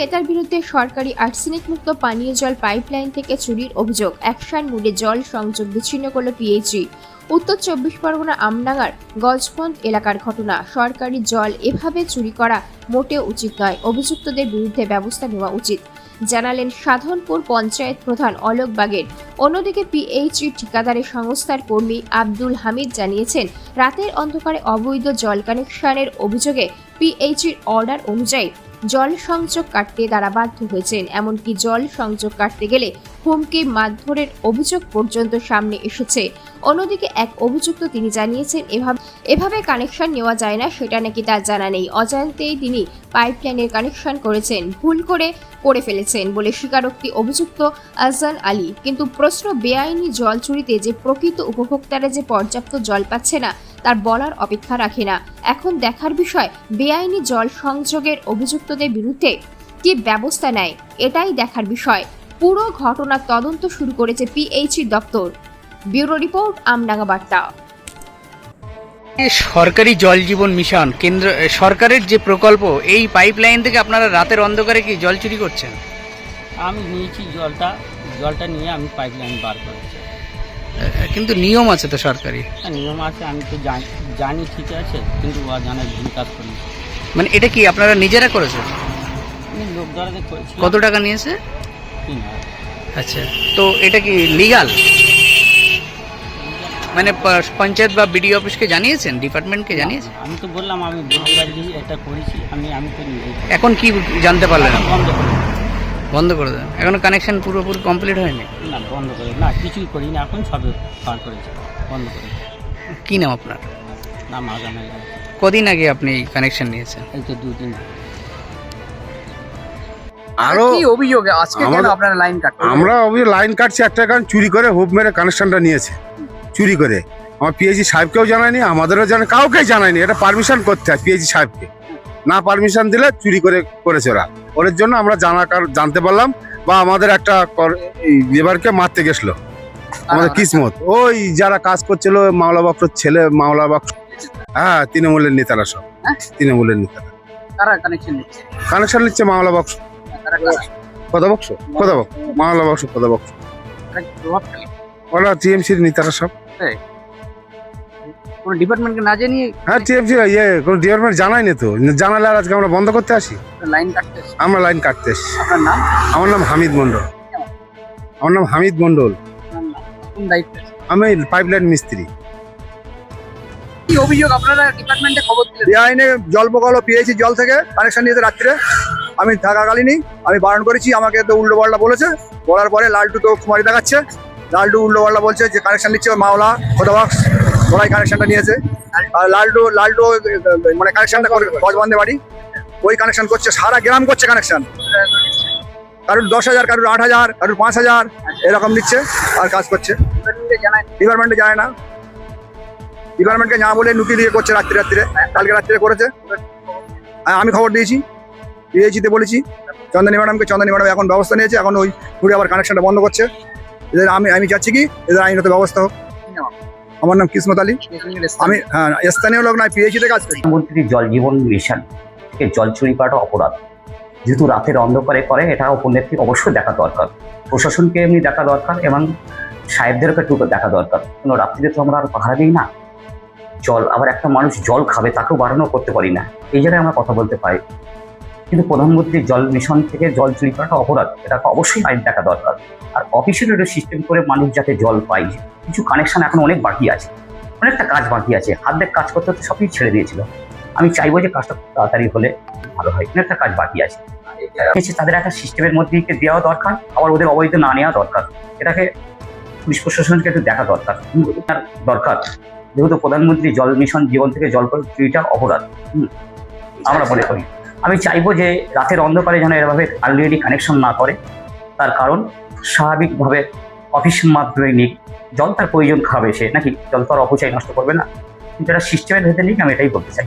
নেতার বিরুদ্ধে সরকারি আর্সেনিক মুক্ত পানীয় জল পাইপলাইন থেকে চুরির অভিযোগ। অ্যাকশন মুডে জল সংযোগ বিচ্ছিন্ন করল পিএইচই। উত্তর 24 পরগনা আমডাঙ্গার গজপন্থ এলাকার ঘটনা। সরকারি জল এভাবে চুরি করা মোটেও উচিত নয়, অভিযুক্তদের বিরুদ্ধে ব্যবস্থা নেওয়া উচিত, জানালেন সাধনপুর পঞ্চায়েত প্রধান অলোক বাগের। অন্যদিকে পিএইচই ঠিকাদারি সংস্থার কর্মী আব্দুল হামিদ জানিয়েছেন, রাতের অন্ধকারে অবৈধ জল কানেকশনের অভিযোগে পিএইচির অর্ডার অনুযায়ী জল সংযোগ কাটতে তারা বাধ্য হয়েছেন। এমনকি জল সংযোগ কাটতে গেলে হুমকি মারধরের অভিযোগ পর্যন্ত সামনে এসেছে। অন্যদিকে এক অভিযুক্ত তিনি জানিয়েছেন, এভাবে কানেকশন নেওয়া যায় না, সেটা নাকি তার জানা নেই। অজান্তেই তিনি পাইপলাইনের কানেকশন করেছেন, ভুল করে ফেলেছেন বলে স্বীকারোক্তি অভিযুক্ত আজহান আলী। কিন্তু প্রশ্ন, বেআইনি জল চুরিতে যে প্রকৃত উপভোক্তারা যে পর্যাপ্ত জল পাচ্ছে না তার বলার অপেক্ষা রাখে না। এখন দেখার বিষয়, বেআইনি জল সংযোগের অভিযুক্তদের বিরুদ্ধে কি ব্যবস্থা নেয়, এটাই দেখার বিষয়। পুরো ঘটনার তদন্ত শুরু করেছে পিএইচই দপ্তর। ব্যুরো রিপোর্ট, আমডাঙ্গা বার্তা। সরকারি জল জীবন মিশন কেন্দ্র সরকারের যে প্রকল্প, এই পাইপলাইন থেকে আপনারা রাতের অন্ধকারে কি জল চুরি করছেন? আমি নিয়েছি জলটা নিয়ে আমি পাইপলাইন বার করেছি। কিন্তু নিয়ম আছে তো সরকারি। নিয়ম আছে, আমি তো জানি ঠিক আছে, কিন্তু ও জানার ভুল কাজ করি। মানে এটা কি আপনারা নিজেরা করেছেন? আমি লোক দ্বারা করেছি। কত টাকা নিয়েছে? 3,000। আচ্ছা, তো এটা কি লিগাল? মানে পঞ্চায়েত বা বিডিও অফিসকে জানিয়েছেন, ডিপার্টমেন্টকে জানিয়েছেন? আমি তো বললাম আমি বলতে পারি এটা করেছি, আমি তো এখন কি জানতে পারলেন? বন্ধ করে দেন। এখনো কানেকশন পুরোপুরি কমপ্লিট হয়নি? না, বন্ধ করে না, কিছুই করি না, এখন সবে পার করেছি, বন্ধ করে। কি নাম আপনার? নাম আগামী। কদিন আগে আপনি কানেকশন নিয়েছেন? এই তো 2 দিন। আরো কি অভিযোগ আজকে কেন আপনারা লাইন কাটছেন? আমরা লাইন কাটছি একটা কারণ, চুরি করে হুপ মেরে কানেকশনটা নিয়েছে, চুরি করে। আমার পিএইচি সাহেবকেও জানায়নি, আমাদেরও কাউকেই জানায়নি। এটা পারমিশন করতে হয় পিএইচি সাহেবকে, না পারমিশন দিলে চুরি করেছে ওর জন্য আমরা জানতে পারলাম, বা আমাদের একটা লেবারকে মারতে গেছিল আমাদের কিসমত। ওই যারা কাজ করছিল মাওলা বাক্সর ছেলে, মাওলা বাক্স, হ্যাঁ, তৃণমূলের নেতারা সব, তৃণমূলের নেতারা কানেকশন নিচ্ছে মাওলা বাক্স, মাওলা বাক্স, ওরা টিএমসির নেতারা সব। কোন ডিপার্টমেন্টকে না জানিয়ে? হ্যাঁ, টিএমসি কোন ডিপার্টমেন্ট জানাইনি তো, জানালে আর আজকে আমরা বন্ধ করতে আসি? আমরা লাইন কাটতে আসি। আমার নাম হামিদ মন্ডল। আমি পাইপলাইন মিস্ত্রি। কি অভিযোগ আপনারা ডিপার্টমেন্টে খবর দিলেন? বেআইনে জল বকালো, পিএইচি জল থেকে কানেকশন নিয়েছে রাত্রে। আমি থাকাকালীনই আমি বারণ করেছি, আমাকে তো উল্টো পাল্টা বলেছে। বলার পরে লালটু তো কুমারি দেখাচ্ছে, লালটু উল্টো পাল্টা বলছে যে কানেকশন নিচ্ছে মাওলা খোদাবাক্স, ওরাই কানেকশনটা নিয়েছে। আর লালটু মানে কানেকশনটা করে গজবন্ধে বাড়ি, ওই কানেকশন করছে, সারা গ্রাম করছে কানেকশন। কারোর 10,000, কারোর 8,000, কারোর 5,000 এরকম নিচ্ছে আর কাজ করছে। ডিপার্টমেন্টে জানায় না, ডিপার্টমেন্টকে না বলে নুকি দিয়ে করছে রাত্রে। কালকে রাত্রে করেছে, আমি খবর দিয়েছি, পিএইচিতে বলেছি চন্দনী ম্যাডামকে। চন্দনী ম্যাডাম এখন ব্যবস্থা নিয়েছে, এখন ওই ঘুরে আবার কানেকশনটা বন্ধ করছে। এদের আমি চাচ্ছি কি এদের আইনত ব্যবস্থা হোক। আমার নাম কিসমত আলী, আমি স্থানীয় লোক নয়, পিএইচিতে কাজ করি। প্রধানমন্ত্রী জল জীবন মিশন থেকে জল চুরি করাটা অপরাধ, যেহেতু রাতের অন্ধকারে করে, এটা উপনেত্রী অবশ্যই দেখা দরকার, প্রশাসনকে এমনি দেখা দরকার এবং সাহেবদেরকে একটু দেখা দরকার। কোনো রাত্রিতে তো আমরা আর পাহারা দিই না জল, আবার একটা মানুষ জল খাবে তাকেও বারণও করতে পারি না, এই জায়গায় আমরা কথা বলতে পারি। কিন্তু প্রধানমন্ত্রী জল মিশন থেকে জল চুরি করাটা অপরাধ, এটাকে অবশ্যই আইন দেখা দরকার। আর অফিসিয়াল একটা সিস্টেম করে মানুষ যাতে জল পায়। কিছু কানেকশন এখন অনেক বাকি আছে, অনেকটা কাজ বাকি আছে, হাত দিয়ে কাজ করতে হতে সবই ছেড়ে দিয়েছিল। আমি চাইবো যে কাজটা খুব তাড়াতাড়ি হলে ভালো হয়, অনেকটা কাজ বাকি আছে। তাদের একটা সিস্টেমের মধ্যে দেওয়া দরকার, আবার ওদের অবৈধ না নেওয়া দরকার। এটাকে পুলিশ প্রশাসনকে একটু দেখা দরকার, যেহেতু প্রধানমন্ত্রী জল মিশন জীবন থেকে জল চুরিটা অপরাধ আমরা মনে করি। আমি চাইবো যে রাতের অন্ধকারে যেন এভাবে অলরেডি কানেকশন না করে, তার কারণ স্বাভাবিকভাবে অফিস মাধ্যমে নিক, জল তার প্রয়োজন খাবে সে, নাকি জল তো আর অপচয় নষ্ট করবে না, কিন্তু এটা সিস্টেমের ভেতরে নিক, আমি এটাই বলতে চাই।